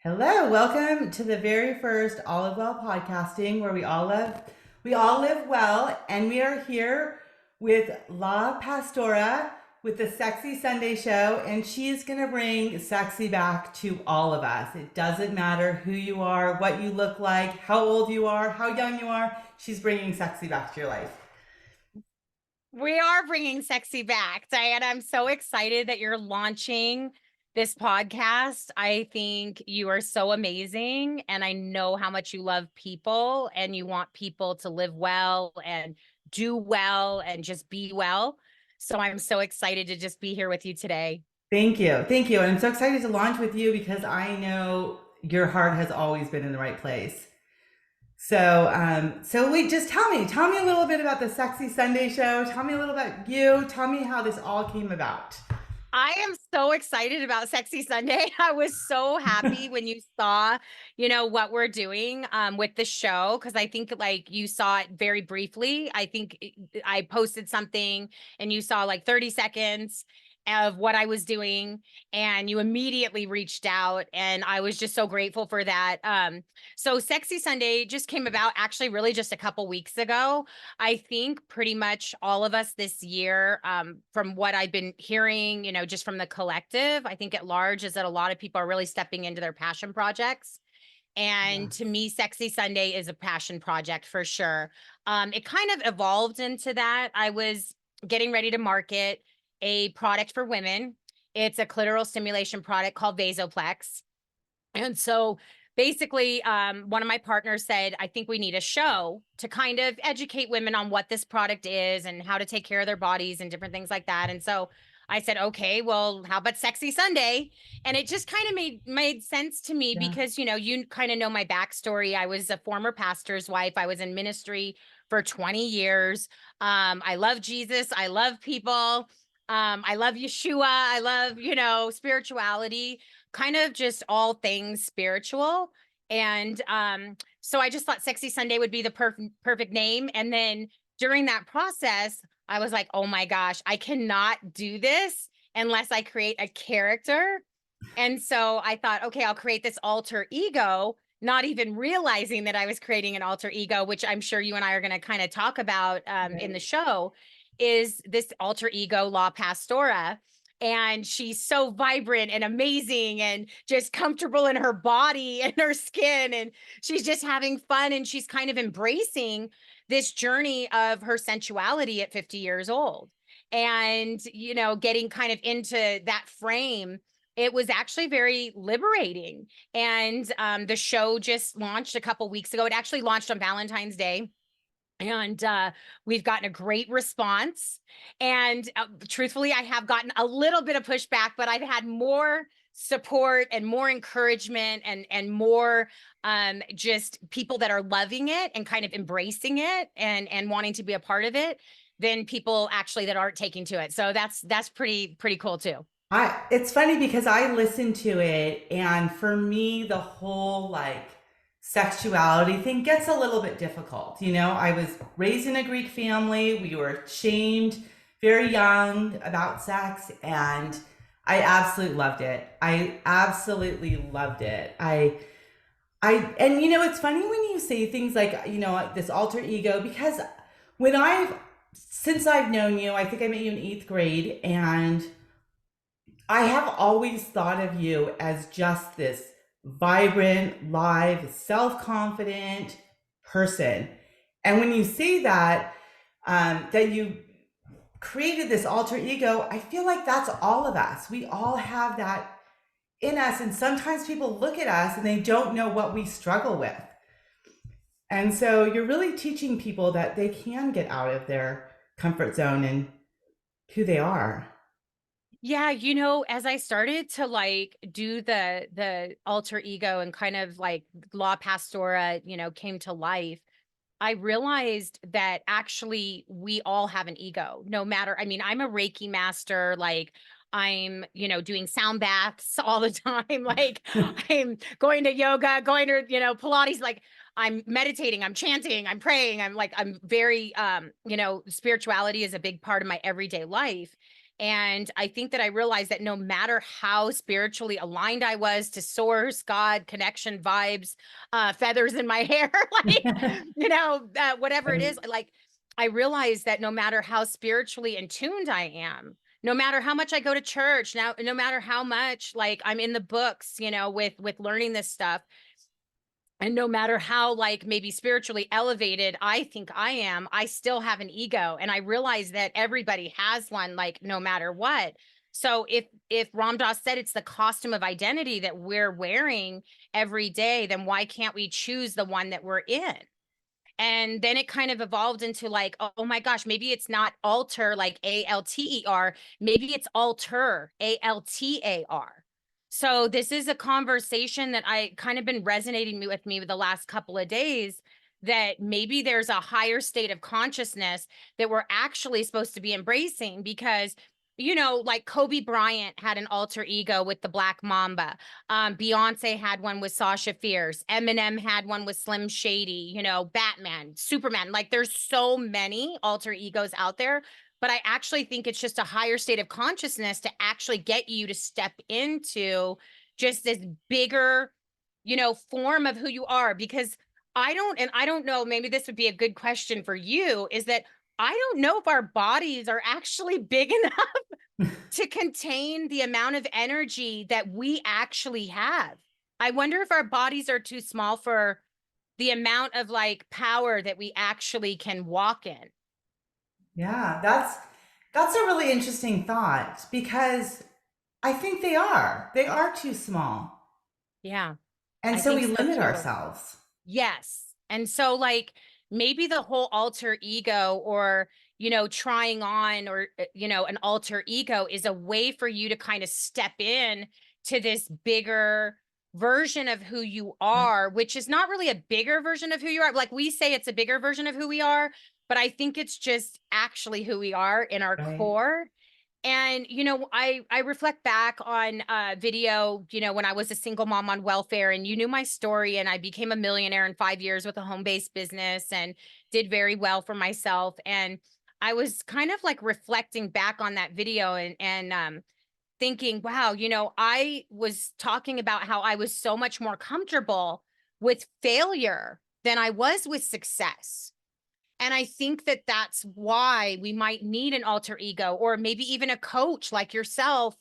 Hello, welcome to the very first Olive Well podcasting where we all live well, and we are here with LaPastora with the Sexy Sunday show, and she's going to bring sexy back to all of us. It doesn't matter who you are, what you look like, how old you are, how young you are. She's bringing sexy back to your life. We are bringing sexy back, Diana. I'm so excited that you're launching this podcast. I think you are so amazing, and I know how much you love people and you want people to live well and do well and just be well. So I'm so excited to just be here with you today. Thank you. Thank you. And I'm so excited to launch with you because I know your heart has always been in the right place. So wait, just tell me a little bit about the Sexy Sunday show. Tell me a little about you. Tell me how this all came about. I am so excited about Sexy Sunday. I was so happy when you saw, what we're doing with the show, because I think like you saw it very briefly. I think I posted something and you saw like 30 seconds of what I was doing, and you immediately reached out, and I was just so grateful for that. So Sexy Sunday just came about actually really just a couple weeks ago. I think pretty much all of us this year, from what I've been hearing, just from the collective, I think at large is that a lot of people are really stepping into their passion projects. And to Yes. me, Sexy Sunday is a passion project for sure. It kind of evolved into that. I was getting ready to market a product for women. It's a clitoral stimulation product called Vasoplex. And so basically, one of my partners said, I think we need a show to kind of educate women on what this product is and how to take care of their bodies and different things like that. And so I said, okay, well, how about Sexy Sunday? And it just kind of made sense to me Yeah. because, you kind of know my backstory. I was a former pastor's wife. I was in ministry for 20 years. I love Jesus. I love people. I love Yeshua. I love, spirituality, kind of just all things spiritual. And so I just thought Sexy Sunday would be the perfect name. And then during that process, I was like, oh my gosh, I cannot do this unless I create a character. And so I thought, okay, I'll create this alter ego, not even realizing that I was creating an alter ego, which I'm sure you and I are going to kind of talk about in the Right. show, is this alter ego, LaPastora. And she's so vibrant and amazing and just comfortable in her body and her skin. And she's just having fun. And she's kind of embracing this journey of her sensuality at 50 years old. And, getting kind of into that frame, it was actually very liberating. And the show just launched a couple weeks ago. It actually launched on Valentine's Day. And we've gotten a great response. And truthfully, I have gotten a little bit of pushback, but I've had more support and more encouragement and more just people that are loving it and kind of embracing it and wanting to be a part of it than people actually that aren't taking to it. So that's pretty cool too. It's funny because I listened to it, and for me the whole like sexuality thing gets a little bit difficult. I was raised in a Greek family. We were shamed very young about sex, and I absolutely loved it. I absolutely loved it. And it's funny when you say things like, this alter ego, because when since I've known you, I think I met you in 8th grade, and I have always thought of you as just this vibrant, live, self confident person. And when you say that, that you created this alter ego, I feel like that's all of us. We all have that in us. And sometimes people look at us and they don't know what we struggle with. And so you're really teaching people that they can get out of their comfort zone and who they are. Yeah, as I started to like do the alter ego and kind of like LaPastora, came to life, I realized that actually we all have an ego, no matter. I mean, I'm a Reiki master, like I'm, doing sound baths all the time. Like I'm going to yoga, going to, Pilates, like I'm meditating, I'm chanting, I'm praying. I'm very, spirituality is a big part of my everyday life. And I think that I realized that no matter how spiritually aligned I was to source, God, connection, vibes, feathers in my hair, like, whatever it is, Right. like, I realized that no matter how spiritually in tuned I am, no matter how much I go to church now, no matter how much like I'm in the books, with learning this stuff, and no matter how like maybe spiritually elevated I think I am, I still have an ego. And I realize that everybody has one, like no matter what. So if Ram Dass said it's the costume of identity that we're wearing every day, then why can't we choose the one that we're in? And then it kind of evolved into like, oh my gosh, maybe it's not alter like Alter, maybe it's alter Altar. So this is a conversation that I kind of been resonating with me the last couple of days, that maybe there's a higher state of consciousness that we're actually supposed to be embracing. Because like Kobe Bryant had an alter ego with the Black Mamba. Beyonce had one with Sasha Fierce. Eminem had one with Slim Shady, Batman, Superman. Like there's so many alter egos out there, but I actually think it's just a higher state of consciousness to actually get you to step into just this bigger, form of who you are. Because I don't know, maybe this would be a good question for you, is that I don't know if our bodies are actually big enough to contain the amount of energy that we actually have. I wonder if our bodies are too small for the amount of like power that we actually can walk in. Yeah, that's a really interesting thought because I think they are. They are too small. Yeah, And I so think we so limit too. ourselves. Yes. And so like maybe the whole alter ego, or trying on, or an alter ego is a way for you to kind of step in to this bigger version of who you are, which is not really a bigger version of who you are. Like we say it's a bigger version of who we are, but I think it's just actually who we are in our Right. core. And I reflect back on video, when I was a single mom on welfare, and you knew my story, and I became a millionaire in 5 years with a home-based business and did very well for myself. And I was kind of like reflecting back on that video, and thinking, wow, I was talking about how I was so much more comfortable with failure than I was with success. And I think that that's why we might need an alter ego, or maybe even a coach like yourself.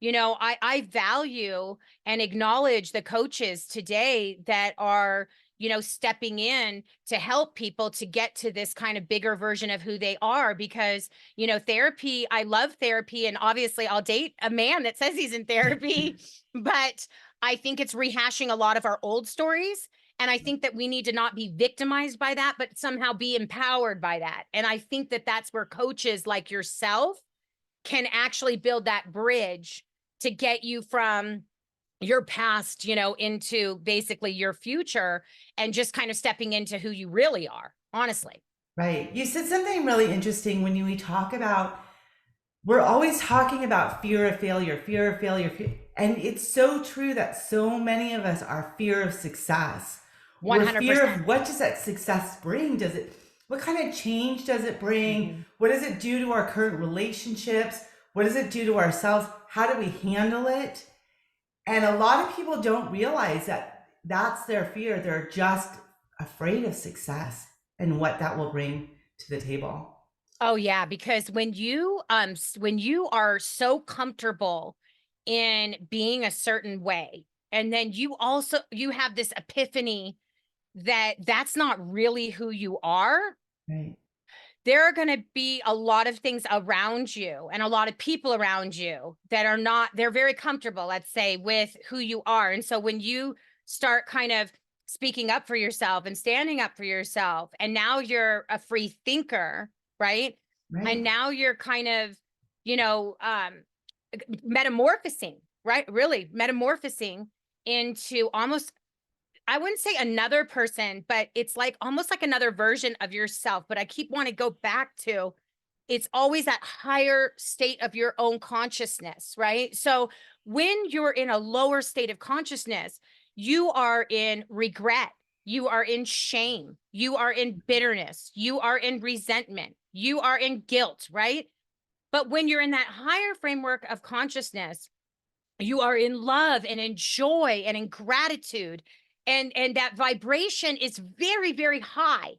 I value and acknowledge the coaches today that are, stepping in to help people to get to this kind of bigger version of who they are. Because, therapy, I love therapy. And obviously, I'll date a man that says he's in therapy, but I think it's rehashing a lot of our old stories. And I think that we need to not be victimized by that, but somehow be empowered by that. And I think that that's where coaches like yourself can actually build that bridge to get you from your past, into basically your future, and just kind of stepping into who you really are, honestly. Right. You said something really interesting when we talk about, we're always talking about fear of failure, fear of failure. And it's so true that so many of us are fear of success. We're fear 100%. of, what does that success bring? What kind of change does it bring? Mhm. What does it do to our current relationships? What does it do to ourselves? How do we handle it? And a lot of people don't realize that that's their fear. They're just afraid of success and what that will bring to the table. Oh yeah, because when you are so comfortable in being a certain way, and then you have this epiphany that that's not really who you are, Right. there are going to be a lot of things around you and a lot of people around you that are not, they're very comfortable, let's say, with who you are. And so when you start kind of speaking up for yourself and standing up for yourself, and now you're a free thinker, right? And Right. now you're kind of, you know, um, metamorphosing, right? Really metamorphosing into almost, I wouldn't say another person, but it's like almost like another version of yourself. But I keep wanting to go back to, it's always that higher state of your own consciousness, right? So when you're in a lower state of consciousness, you are in regret, you are in shame, you are in bitterness, you are in resentment, you are in guilt, right? But when you're in that higher framework of consciousness, you are in love and in joy and in gratitude, and that vibration is very, very high.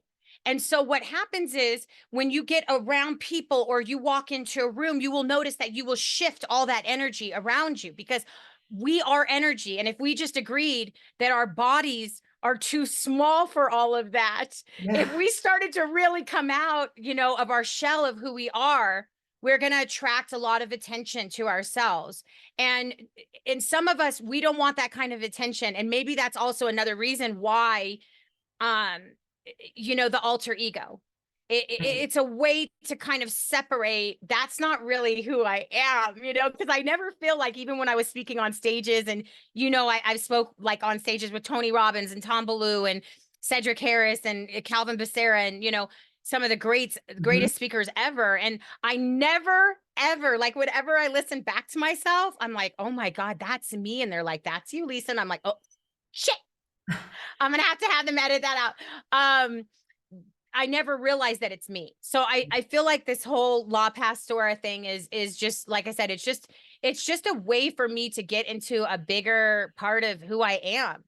And so what happens is when you get around people or you walk into a room, you will notice that you will shift all that energy around you, because we are energy. And if we just agreed that our bodies are too small for all of that, Yeah. if we started to really come out, of our shell of who we are, we're going to attract a lot of attention to ourselves. And in some of us, we don't want that kind of attention. And maybe that's also another reason why, um, the alter ego. Right. It's a way to kind of separate. That's not really who I am, because I never feel like, even when I was speaking on stages, and, I've spoke like on stages with Tony Robbins and Tom Ballou and Cedric Harris and Calvin Becerra, and, some of the Mhm. greatest speakers ever. And I never, ever, like, whenever I listen back to myself, I'm like, oh my God, that's me. And they're like, that's you, Lisa. And I'm like, oh, shit. I'm gonna have them edit that out. I never realized that it's me. So I feel like this whole LaPastora thing is just, like I said, it's just a way for me to get into a bigger part of who I am,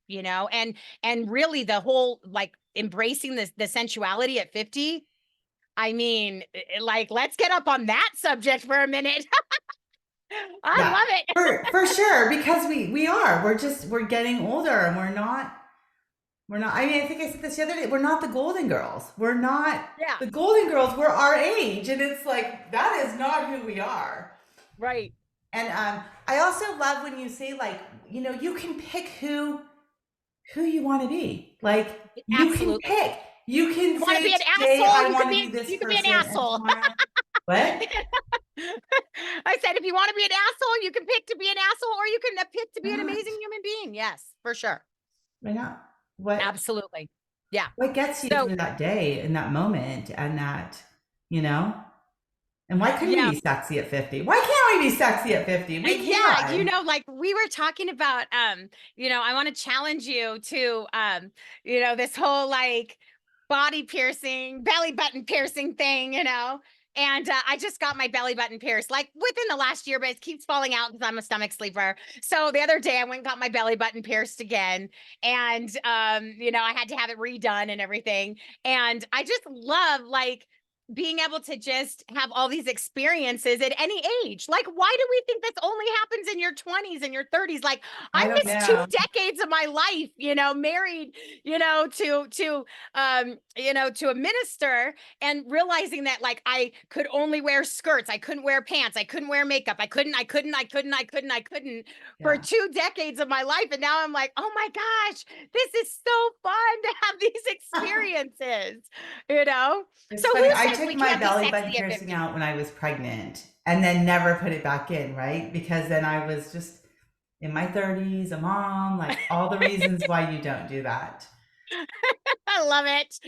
and really the whole, like, embracing the sensuality at 50. I mean, like, let's get up on that subject for a minute. I Yeah, love it. for sure, because we're getting older, and we're not. I mean, I think I said this the other day. We're not the Golden Girls. We're not Yeah, the Golden Girls. We're our age, and it's like that is not who we are. right. And I also love when you say, like, you can pick who you want to be. Like, you can Absolutely. pick. You You can want to be say an today asshole? I want to be this You can be an person, and asshole. tomorrow what? I said, if you want to be an asshole, you can pick to be an asshole, or you can pick to Why be an not? amazing human being. Yes, for sure. Why not? What Absolutely. Yeah. what gets you So, through that day and that moment and that, you know? And why couldn't we yeah. be sexy at 50? Why can't we be sexy at 50? We Yeah, can. like we were talking about, I want to challenge you to, this whole, like, body piercing, belly button piercing thing, and I just got my belly button pierced like within the last year, but it keeps falling out because I'm a stomach sleeper. So the other day I went and got my belly button pierced again, and I had to have it redone and everything. And I just love, like, being able to just have all these experiences at any age. Like, why do we think this only happens in your 20s and your 30s? Like, I I don't missed two know. decades of my life, married, to a minister, and realizing that, like, I could only wear skirts, I couldn't wear pants, I couldn't wear makeup, I couldn't for Yeah. 2 decades of my life. And now I'm like, oh my gosh, this is so fun to have these experiences, you know? It's So who funny. I says took we my can't be belly button sexy at piercing 50? out when I was pregnant and then never put it back in, right? Because then I was just in my 30s, a mom, like all the reasons why you don't do that. I love it.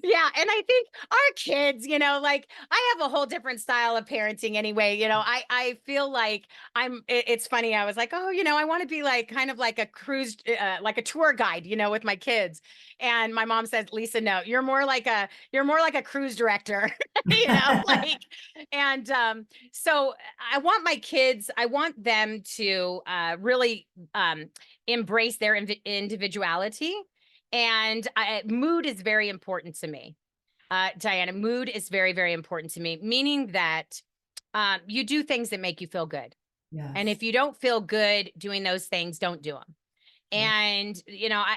Yeah. And I think our kids, like, I have a whole different style of parenting anyway. I feel like it's funny. I was like, oh, I want to be like kind of like a cruise, like a tour guide, with my kids. And my mom says, Lisa, no, you're more like a cruise director, like, and, so I want my kids, I want them to, really, embrace their individuality. And mood is very important to me. Diana, mood is very, very important to me, meaning that, you do things that make you feel good. And if Yes. you don't feel good doing those things, don't do them. Yeah. And,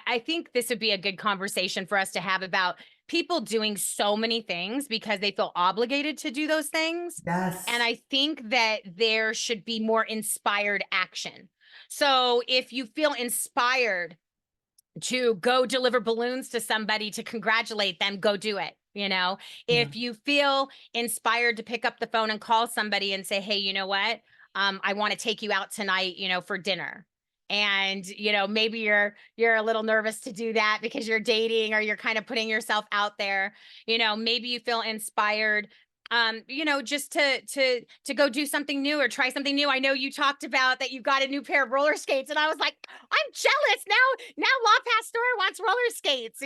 I think this would be a good conversation for us to have about people doing so many things because they feel obligated to do those things. And Yes. I think that there should be more inspired action. So if you feel inspired to go deliver balloons to somebody to congratulate them, go do it. Yeah. If you feel inspired to pick up the phone and call somebody and say, hey, you know what? I want to take you out tonight, for dinner. And, maybe you're a little nervous to do that because you're dating or you're kind of putting yourself out there. Maybe you feel inspired just to go do something new or try something new. I know you talked about that you got a new pair of roller skates, and I was like, I'm jealous now. La Pastora wants roller skates,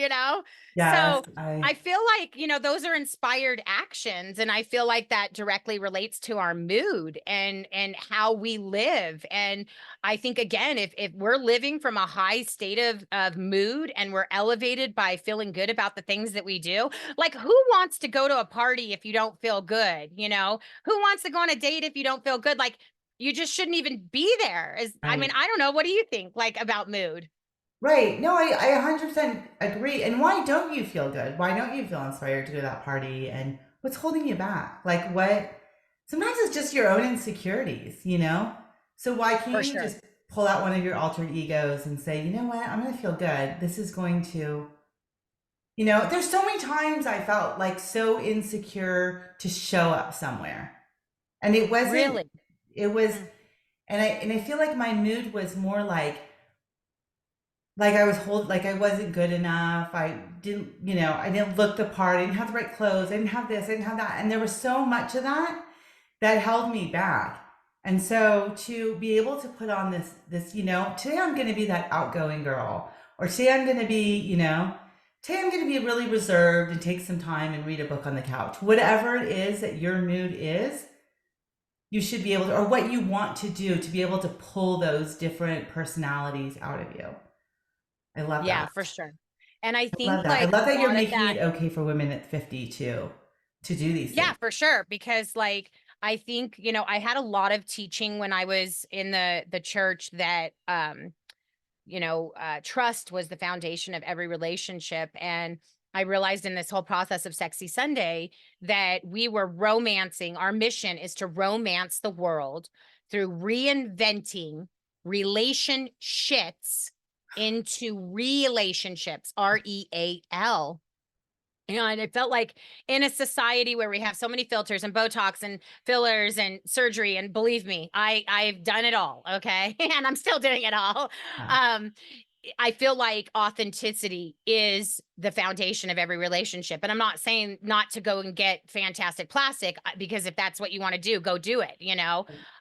Yes, so I feel like, those are inspired actions, and I feel like that directly relates to our mood and how we live. And I think, again, if we're living from a high state of mood and we're elevated by feeling good about the things that we do, like, who wants to go to a party if you don't feel good? Who wants to go on a date if you don't feel good? Like, you just shouldn't even be there. I mean, right. I don't know. What do you think, like, about mood? Right. No, I 100% agree. And why don't you feel good? Why don't you feel inspired to go to that party? And what's holding you back? Like, what? Sometimes it's just your own insecurities, you know? So why For can't you sure. just pull out one of your alter egos and say, you know what? I'm going to feel good. This is going to, there's so many times I felt like so insecure to show up somewhere. And it wasn't, Really? it was, Mm. and I feel like my mood was more like I was like I wasn't good enough. I didn't, I didn't look the part. I didn't have the right clothes. I didn't have this. I didn't have that. And there was so much of that that held me back. And so to be able to put on this, today I'm going to be that outgoing girl, or today I'm going to be, today I'm going to be really reserved and take some time and read a book on the couch. Whatever it is that your mood is, you should be able to, or what you want to do to be able to pull those different personalities out of you. I love Yeah, that. for sure. And I I love think, that. I like, love a that you're lot of making that. it okay for women at 50 too to do these Yeah, things. for sure. Because, like, I think, I had a lot of teaching when I was in the church that trust was the foundation of every relationship. And I realized in this whole process of Sexy Sunday that we were romancing. Our mission is to romance the world through reinventing relationships into relationships, REAL. And it felt like, in a society where we have so many filters and Botox and fillers and surgery, and believe me, I've done it all, okay? And I'm still doing it all. Yeah. Um, I feel like authenticity is the foundation of every relationship. And I'm not saying not to go and get fantastic plastic, because if that's what you want to do, go do it.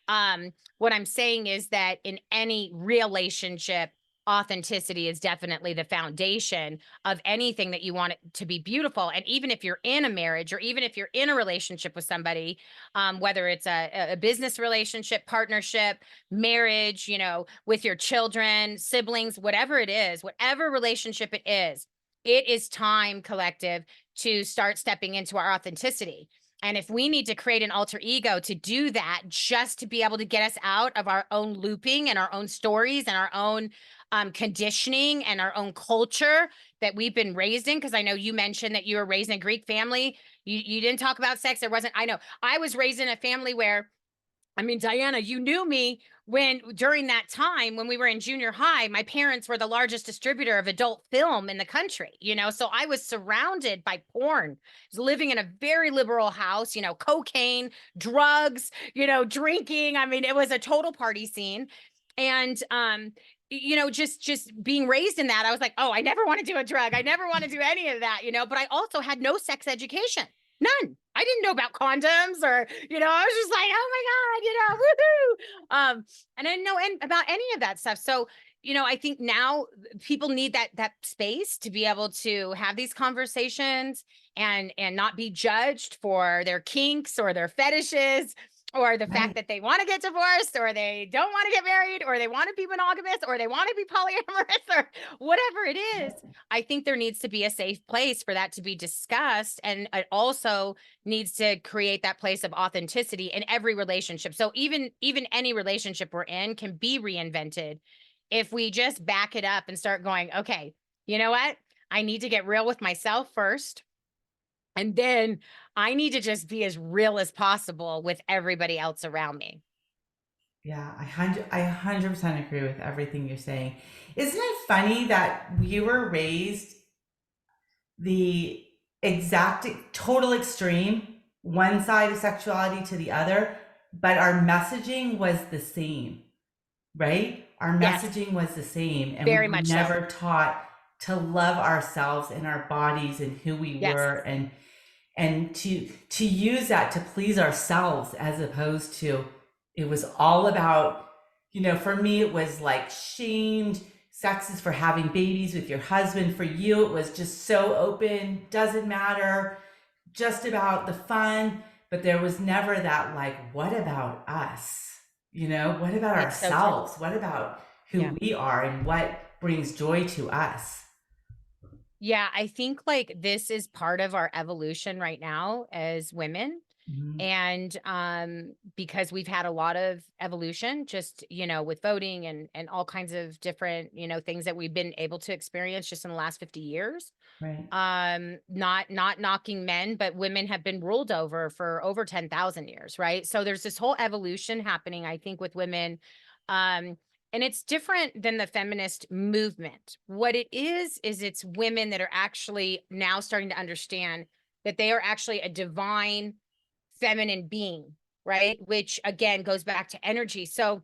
What I'm saying is that in any relationship, authenticity is definitely the foundation of anything that you want it to be beautiful. And even if you're in a marriage, or even if you're in a relationship with somebody, whether it's a business relationship, partnership, marriage, with your children, siblings, whatever it is, whatever relationship it is time, collective, to start stepping into our authenticity. And if we need to create an alter ego to do that, just to be able to get us out of our own looping and our own stories and our own conditioning and our own culture that we've been raised in. Because I know you mentioned that you were raised in a Greek family. You didn't talk about sex. There wasn't. I know I was raised in a family where, I mean, Diana, you knew me when, during that time when we were in junior high, my parents were the largest distributor of adult film in the country. So I was surrounded by porn. I was living in a very liberal house, cocaine, drugs, drinking. I mean, it was a total party scene. And just being raised in that, I was like, oh, I never want to do a drug. I never want to do any of that. But I also had no sex education. None. I didn't know about condoms, or, I was just like, oh my God, woohoo. And I didn't know about any of that stuff. So, I think now people need that space to be able to have these conversations and not be judged for their kinks or their fetishes, or the fact Right. that they want to get divorced, or they don't want to get married, or they want to be monogamous, or they want to be polyamorous, or whatever it is. I think there needs to be a safe place for that to be discussed. And it also needs to create that place of authenticity in every relationship. So even any relationship we're in can be reinvented if we just back it up and start going, okay, you know what? I need to get real with myself first. And then I need to just be as real as possible with everybody else around me. Yeah, I 100% agree with everything you're saying. Isn't it funny that we were raised the exact total extreme, one side of sexuality to the other, but our messaging was the same, right? Our Yes, messaging was the same, and we very were much so. never taught to love ourselves and our bodies and who we Yes. were. And and to use that to please ourselves, as opposed to, it was all about, for me it was like shamed sex is for having babies with your husband. For you it was just so open, doesn't matter, just about the fun. But there was never that, like, what about us? What about It's so true. ourselves? What about who Yeah. we are and what brings joy to us? Yeah, I think like this is part of our evolution right now as women. Mhm. And because we've had a lot of evolution just, with voting and all kinds of different, things that we've been able to experience just in the last 50 years. Right. Not knocking men, but women have been ruled for over 10,000 years, right? So there's this whole evolution happening, I think, with women. Um, and it's different than the feminist movement. What it is it's women that are actually now starting to understand that they are actually a divine feminine being, right? Which again goes back to energy. So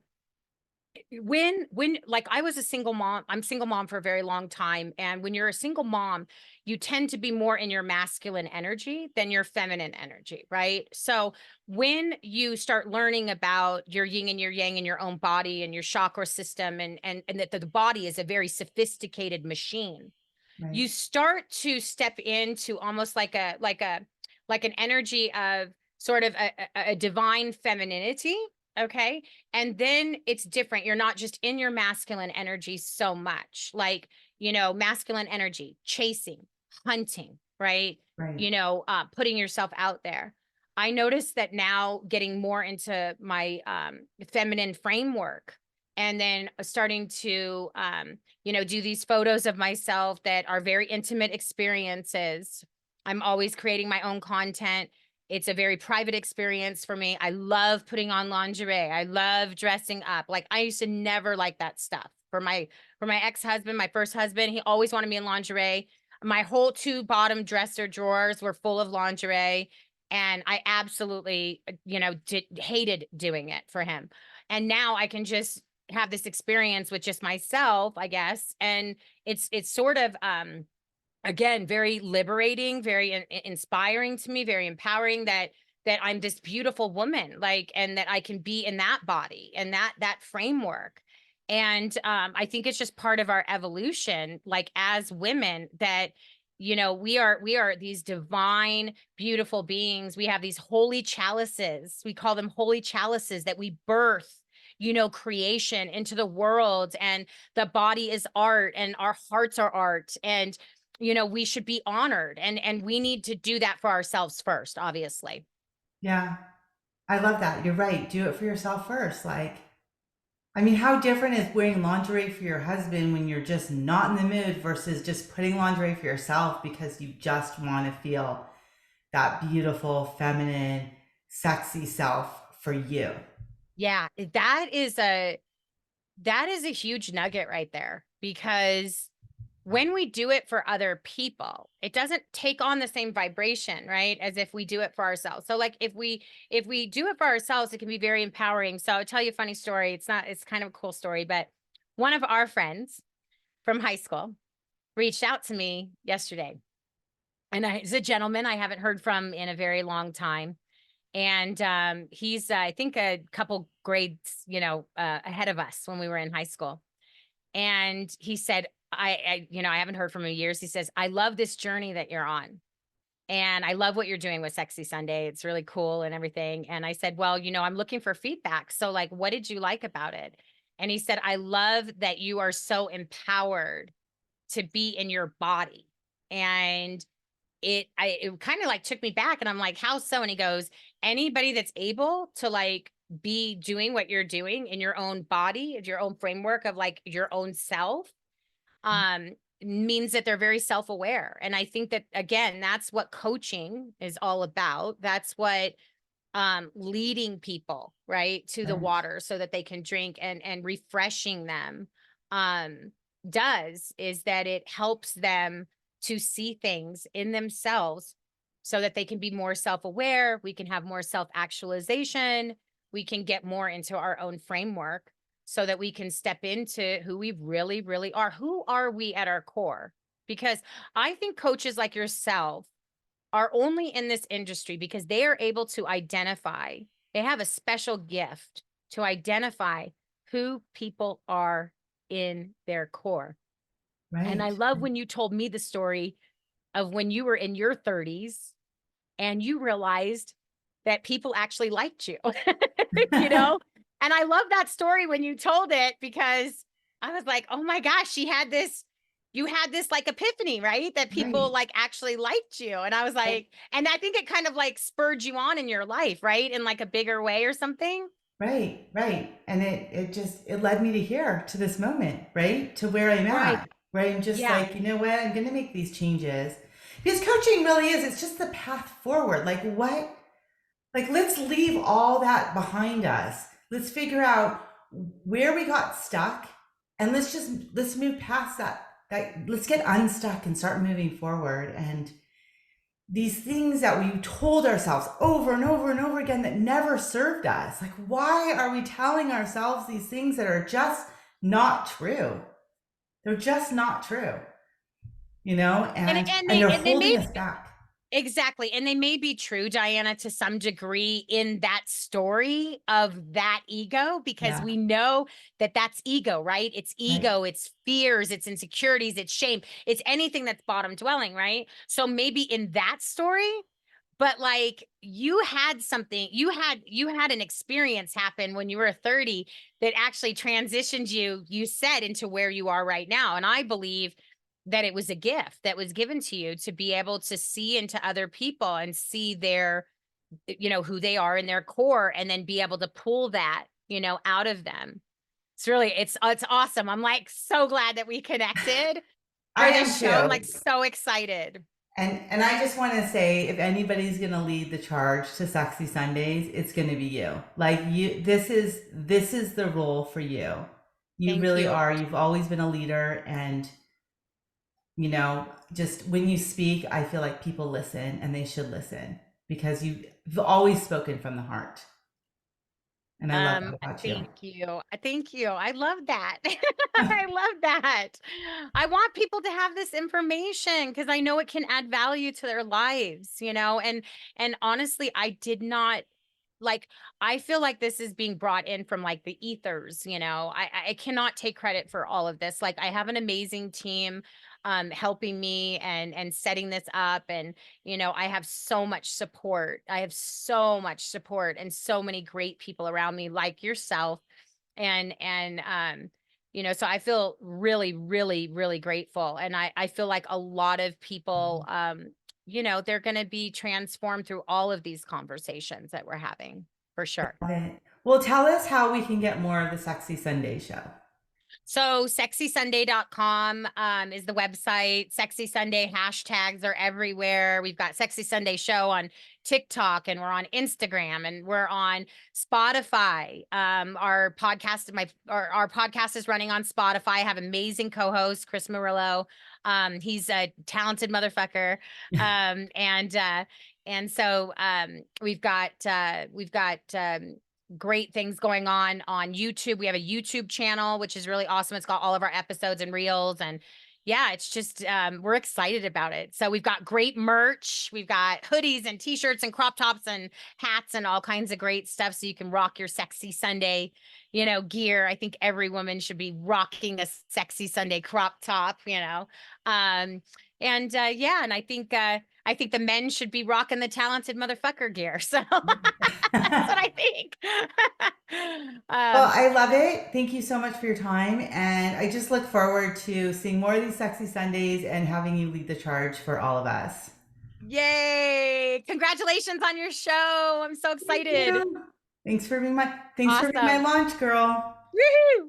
when like I was a single mom, I'm single mom for a very long time. And when you're a single mom, you tend to be more in your masculine energy than your feminine energy, right? So when you start learning about your yin and your yang in your own body and your chakra system, and that the body is a very sophisticated machine, Right. you start to step into almost like an energy of sort of a divine femininity. Okay. And then it's different. You're not just in your masculine energy so much, like, masculine energy, chasing, hunting, right? Right. Putting yourself out there. I noticed that now getting more into my feminine framework, and then starting to do these photos of myself that are very intimate experiences. I'm always creating my own content. It's a very private experience for me. I love putting on lingerie. I love dressing up. Like I used to never like that stuff. For my ex-husband, my first husband, he always wanted me in lingerie. My whole two bottom dresser drawers were full of lingerie, and I absolutely, hated doing it for him. And now I can just have this experience with just myself, I guess. And it's sort of again very liberating, very inspiring to me, very empowering that I'm this beautiful woman, like, and that I can be in that body and that framework. And I think it's just part of our evolution, like as women, that we are these divine beautiful beings. We have these holy chalices, we call them holy chalices, that we birth creation into the world. And the body is art and our hearts are art. And we should be honored, and we need to do that for ourselves first, obviously. Yeah. I love that. You're right. Do it for yourself first. Like, I mean, how different is wearing lingerie for your husband when you're just not in the mood versus just putting lingerie for yourself because you just want to feel that beautiful, feminine, sexy self for you? Yeah, that is a huge nugget right there, because when we do it for other people, it doesn't take on the same vibration, right? As if we do it for ourselves. So like if we do it for ourselves, it can be very empowering. So I'll tell you a funny story. It's kind of a cool story, but one of our friends from high school reached out to me yesterday. And he's a gentleman I haven't heard from in a very long time. And he's I think a couple grades, ahead of us when we were in high school. And he said, I haven't heard from him in years. He says, I love this journey that you're on. And I love what you're doing with Sexy Sunday. It's really cool and everything. And I said, well, I'm looking for feedback. So, like, what did you like about it? And he said, I love that you are so empowered to be in your body. And it kind of like took me back, and I'm like, how so? And he goes, anybody that's able to like be doing what you're doing in your own body, your own framework of like your own self, um means that they're very self-aware. And I think that again, that's what coaching is all about. That's what leading people right to the Right. water so that they can drink, and refreshing them um does is that it helps them to see things in themselves so that they can be more self-aware. We can have more self-actualization. We can get more into our own framework so that we can step into who we really really are. Who are we at our core? Because I think coaches like yourself are only in this industry because they are able to identify, they have a special gift to identify who people are in their core. And I Right. love when you told me the story of when you were in your 30s and you realized that people actually liked you, you know? And I love that story when you told it because I was like, "Oh my gosh, she had this you had this like epiphany, right? That people Right. like actually liked you." And I was like, and I think it kind of like spurred you on in your life, right? In like a bigger way or something. Right, right. And it just it led me to here, to this moment, right? To where I'm Right. at, where I'm just Yeah. like, you know what? I'm gonna make these changes. Because coaching really is, it's just the path forward. Like what? Like let's leave all that behind us. Let's figure out where we got stuck and let's move past that. Let's get unstuck and start moving forward. And these things that we told ourselves over and over and over again that never served us. Like, why are we telling ourselves these things that are just not true? They're just not true, you know, And and they're and they holding may us back. exactly. And they may be true, Diana, to some degree in that story of that ego, because Yeah, we know that that's ego, right? It's right. ego, it's fears, it's insecurities, it's shame, it's anything that's bottom dwelling, right? So maybe in that story, but like you had something, you had an experience happen when you were 30 that actually transitioned you, you said, into where you are right now. And I believe that it was a gift that was given to you to be able to see into other people and see their, who they are in their core, and then be able to pull that, out of them. It's really, it's awesome. I'm like so glad that we connected I for am this show. I'm like too. so excited. And I just want to say, if anybody's going to lead the charge to Sexy Sundays, it's going to be you. Like you, this is the role for you. You Thank really you. are. You've always been a leader, and just when you speak, I feel like people listen, and they should listen because you've always spoken from the heart, and I love that about you. Thank you. Thank you. I love that. I love that. I want people to have this information because I know it can add value to their lives, and honestly, I did not like I feel like this is being brought in from like the ethers, I cannot take credit for all of this. Like I have an amazing team helping me and setting this up, and I have so much support. I have so much support and so many great people around me like yourself, and so I feel really, really, really grateful, and I feel like a lot of people they're going to be transformed through all of these conversations that we're having, for sure. Love it. Well, tell us how we can get more of the Sexy Sunday show. So sexysunday.com is the website. Sexy Sunday hashtags are everywhere. We've got Sexy Sunday show on TikTok, and we're on Instagram, and we're on Spotify. Our podcast is running on Spotify. I have amazing co-host Chris Murillo. He's a talented motherfucker. And so we've got great things going on YouTube. We have a YouTube channel, which is really awesome. It's got all of our episodes and reels, and yeah, it's just we're excited about it. So we've got great merch. We've got hoodies and t-shirts and crop tops and hats and all kinds of great stuff so you can rock your Sexy Sunday, gear. I think every woman should be rocking a Sexy Sunday crop top. Yeah, and I think the men should be rocking the talented motherfucker gear. So that's what I think. Well, um, I love it. Thank you so much for your time. And I just look forward to seeing more of these Sexy Sundays and having you lead the charge for all of us. Yay! Congratulations on your show. I'm so Thank excited. you. Thanks for being my Awesome. launch girl. Woohoo!